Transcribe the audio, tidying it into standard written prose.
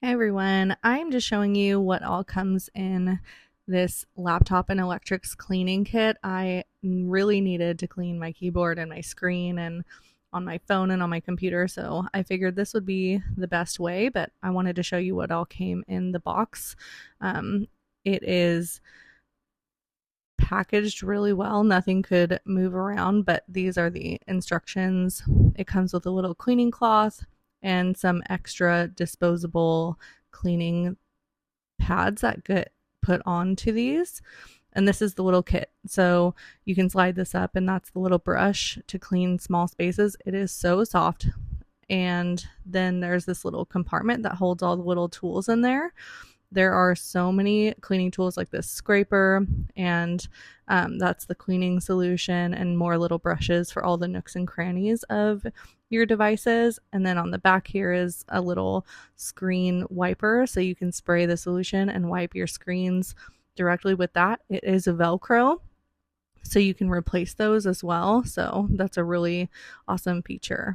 Hey everyone, I'm just showing you what all comes in this laptop and electrics cleaning kit. I really needed to clean my keyboard and my screen and on my phone and on my computer, so I figured this would be the best way, but I wanted to show you what all came in the box. It is packaged really well. Nothing could move around, but these are the instructions. It comes with a little cleaning cloth and some extra disposable cleaning pads that get put onto these. And this is the little kit. So you can slide this up, and that's the little brush to clean small spaces. It is so soft. And then there's this little compartment that holds all the little tools in there. There are so many cleaning tools like this scraper, and that's the cleaning solution, and more little brushes for all the nooks and crannies of your devices. And then on the back here is a little screen wiper, so you can spray the solution and wipe your screens directly with that. It is a Velcro, so you can replace those as well. So that's a really awesome feature.